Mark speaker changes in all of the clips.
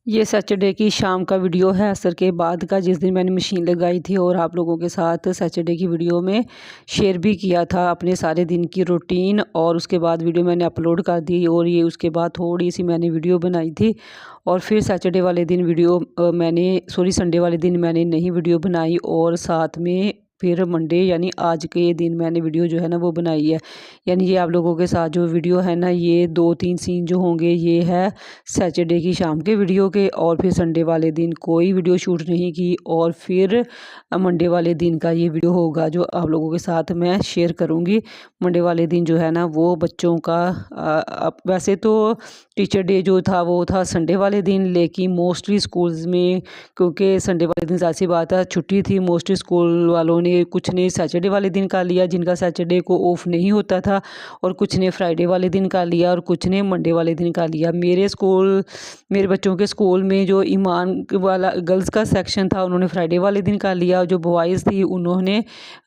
Speaker 1: ये सैटरडे की शाम का वीडियो है, असर के बाद का, जिस दिन मैंने मशीन लगाई थी और आप लोगों के साथ सैटरडे की वीडियो में शेयर भी किया था अपने सारे दिन की रूटीन। और उसके बाद वीडियो मैंने अपलोड कर दी और ये उसके बाद थोड़ी सी मैंने वीडियो बनाई थी। और फिर सैटरडे वाले दिन वीडियो संडे वाले दिन मैंने नहीं वीडियो बनाई। और साथ में फिर मंडे यानी आज के दिन मैंने वीडियो जो है ना वो बनाई है। यानी ये आप लोगों के साथ जो वीडियो है ना, ये 2-3 सीन जो होंगे ये है सैटरडे की शाम के वीडियो के। और फिर संडे वाले दिन कोई वीडियो शूट नहीं की। और फिर मंडे वाले दिन का ये वीडियो होगा जो आप लोगों के साथ मैं शेयर करूँगी। मंडे वाले दिन जो है ना वो बच्चों का वैसे तो टीचर डे जो था वो था संडे वाले दिन, लेकिन मोस्टली स्कूल्स में क्योंकि संडे वाले दिन ज़ाहिर सी बात है छुट्टी थी, मोस्टली स्कूल वालों ने कुछ ने सैटरडे वाले दिन का लिया जिनका सैटरडे को ऑफ नहीं होता था, और कुछ ने फ्राइडे वाले दिन का लिया और कुछ ने मंडे वाले दिन का लिया। मेरे बच्चों के स्कूल में जो ईमान वाला गर्ल्स का सेक्शन था उन्होंने फ्राइडे वाले दिन का लिया, और जो बॉयज़ थी उन्होंने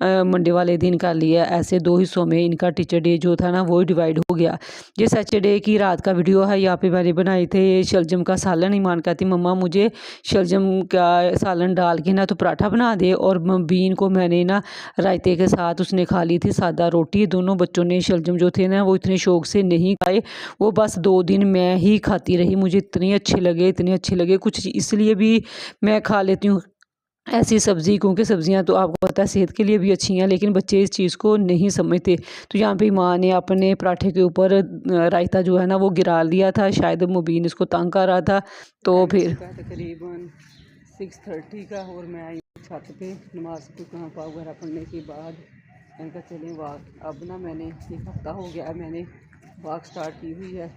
Speaker 1: मंडे वाले दिन का लिया। ऐसे 2 हिस्सों में इनका टीचर डे जो था ना वो डिवाइड हो गया। ये सैटरडे की रात का वीडियो है, यहाँ पे मैंने बनाए थे शलजम का सालन। ईमान कहती मम्मा मुझे शलजम का सालन डाल के ना तो पराठा बना दे, और बीन को मैंने ना रायते के साथ उसने खा ली थी सादा रोटी। दोनों बच्चों ने शलजम जो थे ना वो इतने शौक से नहीं खाए, वो बस 2 दिन मैं ही खाती रही। मुझे इतने अच्छे लगे कुछ इसलिए भी मैं खा लेती हूँ ऐसी सब्ज़ी, क्योंकि सब्ज़ियाँ तो आपको पता है सेहत के लिए भी अच्छी हैं, लेकिन बच्चे इस चीज़ को नहीं समझते। तो यहाँ पे माँ ने अपने पराठे के ऊपर रायता जो है ना वो गिरा दिया था, शायद मुबीन इसको तंग कर रहा था। तो फिर तकरीबन 6:30 का, और मैं आई छत पे नमाज पाक वगैरह पढ़ने के बाद मैंने कहा चलें वाक। अब ना मैंने 1 हफ़्ता हो गया मैंने वाक स्टार्ट की हुई है।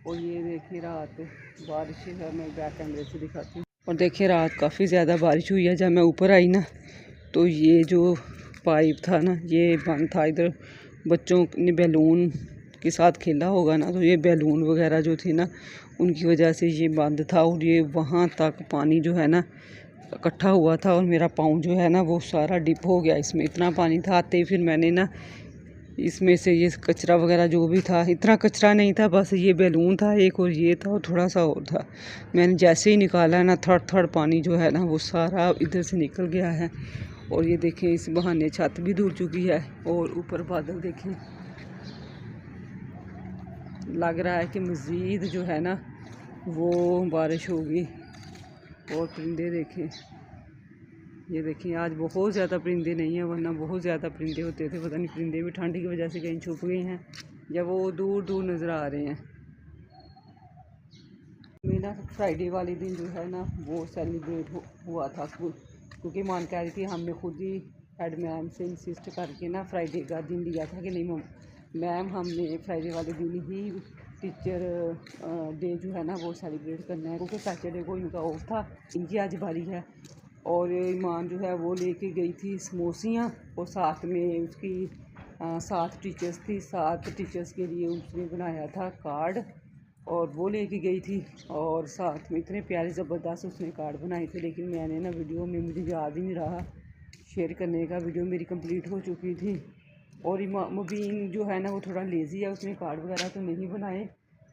Speaker 1: और ये देखिए रात बारिश है, मैं बैक कैमरे से दिखाती हूँ। और देखिए रात काफ़ी ज़्यादा बारिश हुई है। जब मैं ऊपर आई ना तो ये जो पाइप था ना ये बंद था। इधर बच्चों ने बैलून के साथ खेला होगा ना, तो ये बैलून वगैरह जो थे ना उनकी वजह से ये बंद था, और ये वहाँ तक पानी जो है ना इकट्ठा हुआ था, और मेरा पाँव जो है ना वो सारा डिप हो गया इसमें, इतना पानी था। आते ही फिर मैंने ना इसमें से ये कचरा वगैरह जो भी था, इतना कचरा नहीं था, बस ये बैलून था एक और ये था और थोड़ा सा और था। मैंने जैसे ही निकाला ना थड़ पानी जो है ना वो सारा इधर से निकल गया है। और ये देखें इस बहाने छत भी धुल चुकी है, और ऊपर बादल देखें, लग रहा है कि मज़ीद जो है ना वो बारिश होगी। और परिंदे देखें, ये देखिए आज बहुत ज़्यादा परिंदे नहीं हैं, वरना बहुत ज़्यादा परिंदे होते थे। पता नहीं परिंदे भी ठंड की वजह से कहीं छुप गए हैं या वो दूर दूर नज़र आ रहे हैं। मेरा फ्राइडे वाले दिन जो है ना वो सेलिब्रेट हुआ था क्योंकि मान कह रही थी हमने खुद ही हेड मैम से इंसिस्ट करके ना फ्राइडे का दिन लिया था कि नहीं मैम हमने फ्राइडे वाले दिन ही टीचर डे जो है ना वो सेलिब्रेट करना है, क्योंकि सैटरडे को इनका ऑफ था, इनकी आज बारी है। और ईमान जो है वो लेके गई थी समोसियाँ, और साथ में उसकी 7 टीचर्स थी, 7 टीचर्स के लिए उसने बनाया था कार्ड, और वो लेके गई थी। और साथ में इतने प्यारे ज़बरदस्त उसने कार्ड बनाए थे, लेकिन मैंने ना वीडियो में मुझे याद ही नहीं रहा शेयर करने का, वीडियो मेरी कंप्लीट हो चुकी थी। और मुबीन जो है ना वो थोड़ा लेज़ी है, उसने कार्ड वगैरह तो नहीं बनाए।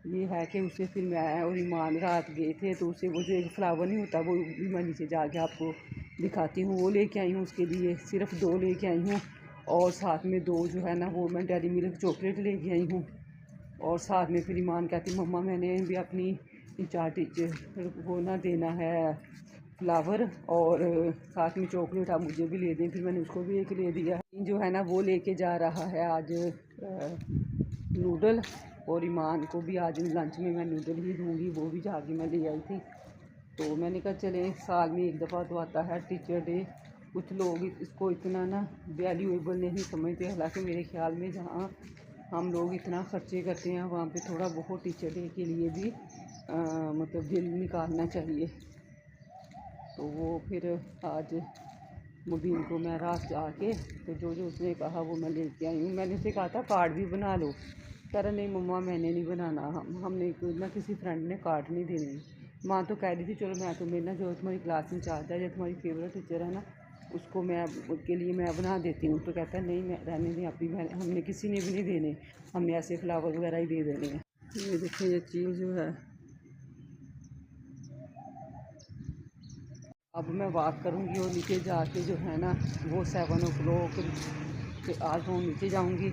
Speaker 1: ये है कि उसे फिर मैं और ईमान रात गए थे, तो उसे वो जो एक फ्लावर नहीं होता वो भी मैं नीचे जाके आपको दिखाती हूँ, वो लेके आई हूँ उसके लिए, सिर्फ 2 लेके आई हूँ। और साथ में 2 जो है ना वो मैं डेयरी मिल्क चॉकलेट लेके आई हूँ। और साथ में फिर ईमान कहती मम्मा मैंने भी अपनी इंचार्ज टीचर को ना देना है फ्लावर, और साथ में चॉकलेट आप मुझे भी ले दें। फिर मैंने उसको भी एक ले दिया। जो है ना वो लेके जा रहा है आज नूडल, और ईमान को भी आज लंच में मैं नूडल ही दूँगी, वो भी जाके मैं ले आई थी। तो मैंने कहा चले साल में 1 दफ़ा तो आता है टीचर डे, कुछ लोग इसको इतना ना वैल्यूएबल नहीं समझते, हालांकि मेरे ख्याल में जहाँ हम लोग इतना खर्चे करते हैं वहाँ पे थोड़ा बहुत टीचर डे के लिए भी मतलब दिल निकालना चाहिए। तो वो फिर आज मुबीन को मैं रात जाके तो जो जो उसने कहा वो मैं लेके आई हूँ। मैंने उसे कहा था कार्ड भी बना लो, कह रहा नहीं मम्मा मैंने नहीं बनाना, हमने ना किसी फ्रेंड ने कार्ड नहीं देने। माँ तो कह रही थी चलो मैं तुम्हें ना जो तुम्हारी क्लास इंचार्ज है, जो तुम्हारी फेवरेट टीचर है ना उसको मैं उसके लिए मैं बना देती हूँ। तो कहता है नहीं मैं रहने दें अपनी बहन, हमने किसी ने भी नहीं देने, हमने ऐसे फ्लावर वगैरह ही दे देने हैं। ये देखिए ये चीज़ जो है अब मैं वॉक करूँगी और नीचे जाके जो है ना वो 7 o'clock के आज वो नीचे जाऊँगी।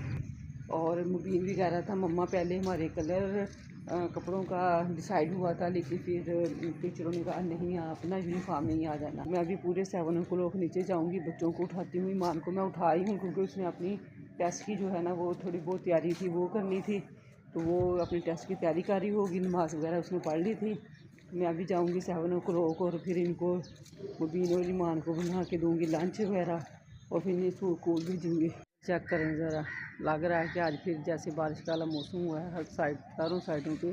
Speaker 1: और मुबीन भी कह रहा था मम्मा पहले हमारे कलर कपड़ों का डिसाइड हुआ था, लेकिन फिर टीचरों ने कहा नहीं आप ना यूनिफॉर्म में ही आ जाना। मैं अभी पूरे 7 o'clock नीचे जाऊँगी, बच्चों को उठाती हूँ। ईमान को मैं उठाई हूँ क्योंकि उसने अपनी टेस्ट की जो है ना वो थोड़ी बहुत तैयारी थी वो करनी थी, तो वो अपनी टेस्ट की तैयारी कर रही होगी, नमाज़ वगैरह उसने पढ़ ली थी। मैं अभी जाऊँगी 7 o'clock और फिर इनको मुबीन और ईमान को बना के दूँगी लंच वगैरह और फिर इन्हें स्कूल भेजूँगी। चेक करें ज़रा, लग रहा है कि आज फिर जैसे बारिश वाला मौसम हुआ है, हर साइड चारों साइडों पे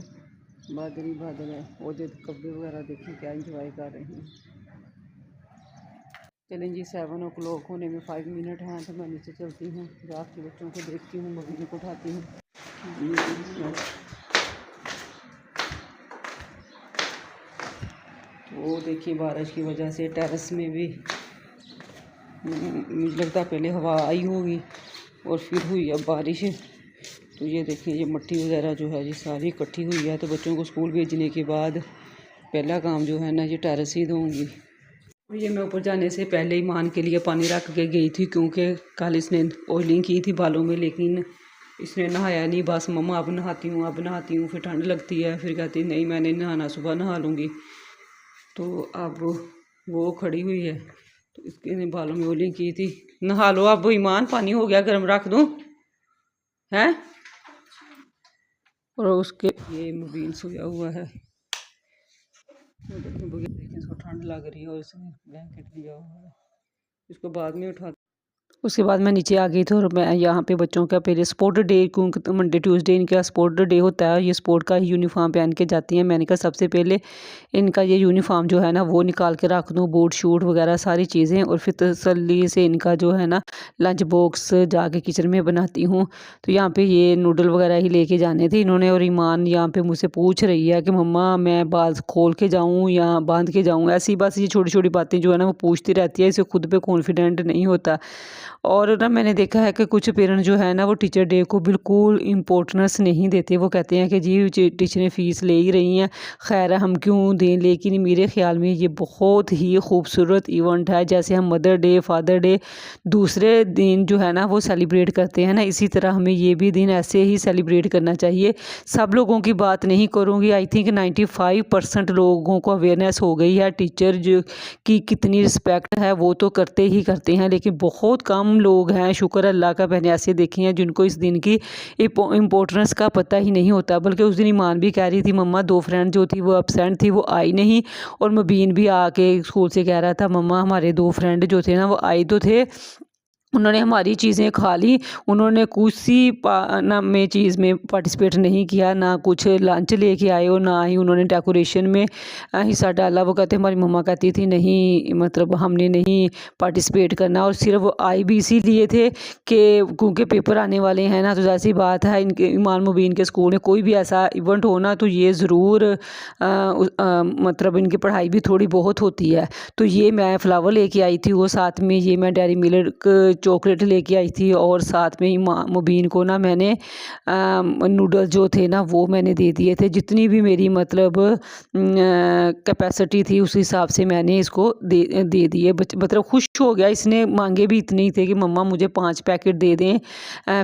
Speaker 1: बादल ही बादल है। वो जो कब्बे वगैरह देखें क्या इंजॉय कर रहे हैं। चलें जी, 7 o'clock होने में 5 मिनट हैं, तो मैं नीचे चलती हूँ, जाके बच्चों को देखती हूँ, मम्मी को उठाती हूँ। वो देखिए बारिश की वजह से टेरेस में भी मुझे लगता है पहले हवा आई होगी और फिर हुई अब बारिश। तो ये देखिए ये मट्टी वगैरह जो है ये सारी इकट्ठी हुई है। तो बच्चों को स्कूल भेजने के बाद पहला काम जो है ना ये टेरेस ही दूँगी। ये मैं ऊपर जाने से पहले ईमान के लिए पानी रख के गई थी, क्योंकि कल इसने ऑयलिंग की थी बालों में, लेकिन इसने नहाया नहीं। बस मम्मा अब नहाती हूँ अब नहाती हूँ, फिर ठंड लगती है, फिर कहती नहीं मैंने नहाना, सुबह नहा लूँगी। तो अब वो खड़ी हुई है, तो इसके बालों में ऑयलिंग की थी। नहा लो अब ईमान, पानी हो गया गर्म, रख दूँ हैं। और उसके ये मुबीन सोया हुआ है, देखिए इसको ठंड लग रही है और इसने ब्लैंकेट लिया हुआ है, इसको बाद में उठा। उसके बाद मैं नीचे आ गई थी और मैं यहाँ पे बच्चों का पहले स्पोर्ट डे, क्योंकि मंडे ट्यूसडे इनका स्पोर्ट डे होता है, ये स्पोर्ट का ही यूनिफॉर्म पहन के जाती हैं। मैंने कहा सबसे पहले इनका ये यूनिफॉर्म जो है ना वो निकाल के रख दूँ, बूट शूट वगैरह सारी चीज़ें, और फिर तसल्ली से इनका जो है ना लंच बॉक्स जाके किचन में बनाती हूँ। तो यहाँ पे ये नूडल वगैरह ही लेके जाने थे इन्होंने। और ईमान यहाँ पे मुझसे पूछ रही है कि मम्मा मैं बाल खोल के जाऊँ या बांध के जाऊँ। ऐसी बस ये छोटी छोटी बातें जो है ना वो पूछती रहती है, इसे खुद पे कॉन्फिडेंट नहीं होता। और ना मैंने देखा है कि कुछ पेरेंट्स जो है ना वो टीचर डे को बिल्कुल इम्पोर्टेंस नहीं देते। वो कहते हैं कि जी टीचरें फ़ीस ले ही रही हैं, खैर हम क्यों दें। लेकिन मेरे ख़्याल में ये बहुत ही खूबसूरत इवेंट है। जैसे हम मदर डे, फादर डे दूसरे दिन जो है ना वो सेलिब्रेट करते हैं ना, इसी तरह हमें ये भी दिन ऐसे ही सेलिब्रेट करना चाहिए। सब लोगों की बात नहीं करूँगी, आई थिंक 95% लोगों को अवेयरनेस हो गई है टीचर जो की कितनी रिस्पेक्ट है, वो तो करते ही करते हैं। लेकिन बहुत कम लोग हैं, शुक्र अल्लाह का, मैंने ऐसे देखे हैं जिनको इस दिन की इम्पोर्टेंस का पता ही नहीं होता। बल्कि उस दिन ईमान भी कह रही थी मम्मा 2 फ्रेंड जो थी वो एब्सेंट थी, वो आई नहीं। और मुबीन भी आके स्कूल से कह रहा था मम्मा हमारे 2 फ्रेंड जो थे ना वो आए तो थे, उन्होंने हमारी चीज़ें खा ली, उन्होंने किसी ना में चीज़ में पार्टिसिपेट नहीं किया, ना कुछ लंच लेके आए और ना ही उन्होंने डेकोरेशन में हिस्सा डाला। वो कहते हमारी मम्मा कहती थी नहीं मतलब हमने नहीं पार्टिसिपेट करना, और सिर्फ वो आई भी इसीलिए थे कि क्योंकि पेपर आने वाले हैं ना। तो जैसी बात है इनके ईमान मुबीन के स्कूल में कोई भी ऐसा इवेंट हो ना तो ये ज़रूर मतलब इनकी पढ़ाई भी थोड़ी बहुत होती है। तो ये मैं फ्लावर लेके आई थी, वो साथ में ये मैं डेयरी मिल्क चॉकलेट लेके आई थी, और साथ में ही मुबीन को ना मैंने नूडल्स जो थे ना वो मैंने दे दिए थे। जितनी भी मेरी मतलब कैपेसिटी थी उस हिसाब से मैंने इसको दे दिए। मतलब खुश हो गया, इसने मांगे भी इतने ही थे कि मम्मा मुझे 5 पैकेट दे दें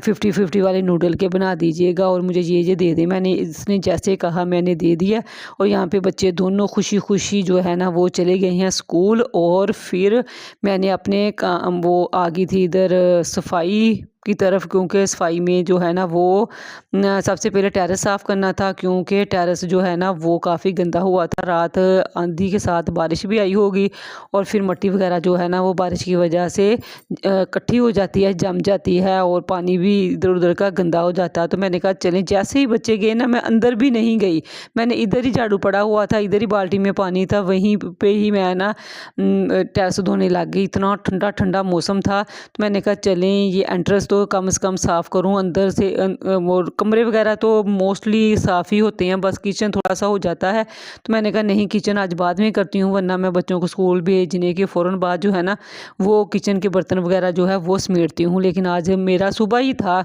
Speaker 1: 50-50 वाले नूडल के बना दीजिएगा और मुझे ये दे दें। मैंने इसने जैसे कहा मैंने दे दिया। और यहाँ पे बच्चे दोनों खुशी खुशी जो है ना वो चले गए हैं स्कूल। और फिर मैंने अपने काम वो आ गई थी इधर सफाई की तरफ, क्योंकि सफाई में जो है ना वो सबसे पहले टेरेस साफ़ करना था, क्योंकि टेरेस जो है ना वो काफ़ी गंदा हुआ था। रात आंधी के साथ बारिश भी आई होगी और फिर मिट्टी वगैरह जो है ना वो बारिश की वजह से इकट्ठी हो जाती है, जम जाती है और पानी भी इधर उधर का गंदा हो जाता है। तो मैंने कहा चलें, जैसे ही बच्चे गए ना मैं अंदर भी नहीं गई, मैंने इधर ही झाड़ू पड़ा हुआ था, इधर ही बाल्टी में पानी था, वहीं पे ही मैं ना टेरेस धोने लग गई। इतना ठंडा ठंडा मौसम था। तो मैंने कहा चलें ये एंट्रेंस तो कम से कम साफ़ करूं, अंदर से वो कमरे वगैरह तो मोस्टली साफ़ ही होते हैं, बस किचन थोड़ा सा हो जाता है। तो मैंने कहा नहीं किचन आज बाद में करती हूँ, वरना मैं बच्चों को स्कूल भेजने के फ़ौरन बाद जो है ना वो किचन के बर्तन वगैरह जो है वो समेटती हूँ। लेकिन आज मेरा सुबह ही था,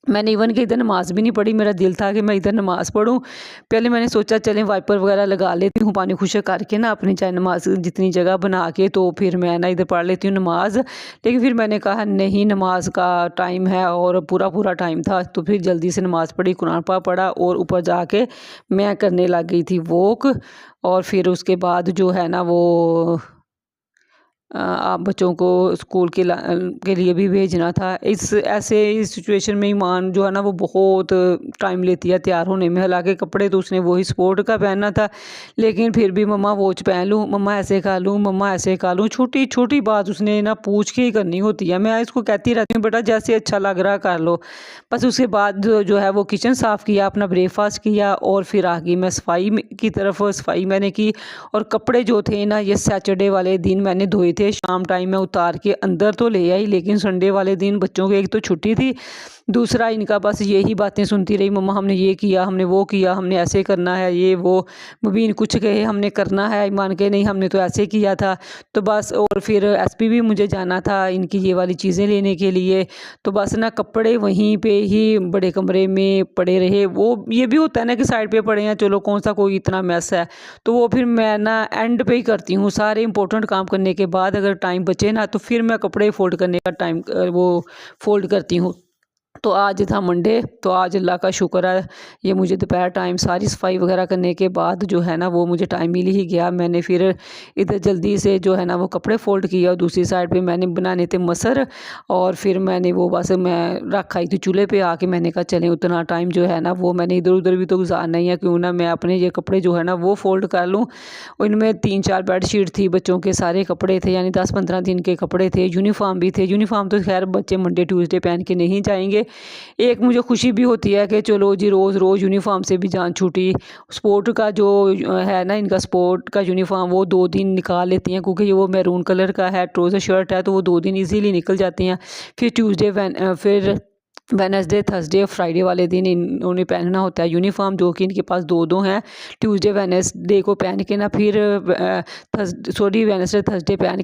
Speaker 1: मैंने इवन कि इधर नमाज़ भी नहीं पढ़ी, मेरा दिल था कि मैं इधर नमाज़ पढ़ूँ। पहले मैंने सोचा चलें वाइपर वगैरह लगा लेती हूँ, पानी खुश्क करके ना अपनी चाहे नमाज़ जितनी जगह बना के, तो फिर मैं ना इधर पढ़ लेती हूँ नमाज़। लेकिन फिर मैंने कहा नहीं, नमाज का टाइम है और पूरा टाइम था, तो फिर जल्दी से नमाज़ पढ़ी, कुरान पाक पढ़ा और ऊपर जाके मैं करने लग गई थी वॉक। और फिर उसके बाद जो है ना वो आप बच्चों को स्कूल के लिए भी भेजना था। इस सिचुएशन में ईमान जो है ना वो बहुत टाइम लेती है तैयार होने में। हालांकि कपड़े तो उसने वही स्पोर्ट का पहनना था, लेकिन फिर भी मम्मा वॉच पहन लूँ, मम्मा ऐसे खा लूँ, मम्मा ऐसे खा लूँ, छोटी छोटी बात उसने ना पूछ के ही करनी होती है। मैं इसको कहती रहती हूँ बेटा जैसे अच्छा लग रहा कर लो। बस उसके बाद जो है वो किचन साफ़ किया, अपना ब्रेकफास्ट किया और फिर आ गई मैं सफाई की तरफ। सफाई मैंने की और कपड़े जो थे ना ये सैटरडे वाले दिन मैंने धोए थे। शाम टाइम में उतार के अंदर तो ले आई, लेकिन संडे वाले दिन बच्चों की एक तो छुट्टी थी, दूसरा इनका बस यही बातें सुनती रही, मम्मा हमने ये किया, हमने वो किया, हमने ऐसे करना है, ये वो। मुबीन कुछ कहे हमने करना है, ईमान के नहीं हमने तो ऐसे किया था। तो बस और फिर एसपी भी मुझे जाना था इनकी ये वाली चीज़ें लेने के लिए। तो बस ना कपड़े वहीं पे ही बड़े कमरे में पड़े रहे। वो ये भी होता है ना कि साइड पे पड़े हैं, चलो कौन सा कोई इतना मैस है। तो वो फिर मैं ना एंड पे ही करती हूँ, सारे इंपॉर्टेंट काम करने के बाद अगर टाइम बचे ना तो फिर मैं कपड़े फोल्ड करने का टाइम वो फोल्ड करती हूँ। तो आज था मंडे, तो आज अल्लाह का शुक्र है ये मुझे दोपहर टाइम सारी सफाई वगैरह करने के बाद जो है ना वो मुझे टाइम मिल ही गया। मैंने फिर इधर जल्दी से जो है ना वो कपड़े फोल्ड किया और दूसरी साइड पे मैंने बनाने थे मसर। और फिर मैंने वो बस मैं रख आई थी चूल्हे पे आके। मैंने कहा चलें उतना टाइम जो है ना वो मैंने इधर उधर भी तो गुजारना ही है, क्यों ना मैं अपने ये कपड़े जो है ना वो फोल्ड कर लूँ। इनमें 3-4 बेडशीट थी, बच्चों के सारे कपड़े थे, यानी 10-15 दिन के कपड़े थे, यूनिफॉर्म भी थे। यूनिफॉर्म तो खैर बच्चे मंडे ट्यूसडे पहन के नहीं जाएंगे। एक मुझे खुशी भी होती है कि चलो जी रोज़ रोज़ यूनिफॉर्म से भी जान छूटी। स्पोर्ट का जो है ना इनका स्पोर्ट का यूनिफॉर्म वो 2 दिन निकाल लेती हैं, क्योंकि ये वो मैरून कलर का है, ट्राउज़र शर्ट है, तो वो 2 दिन इजीली निकल जाती हैं। फिर फिर वेडनेसडे थर्सडे फ्राइडे वाले दिन इन्होंने पहनना होता है यूनिफॉर्म, जो कि इनके पास 2-2 हैं। ट्यूसडे वेडनेसडे को पहन के ना फिर वेडनेसडे थर्सडे पहन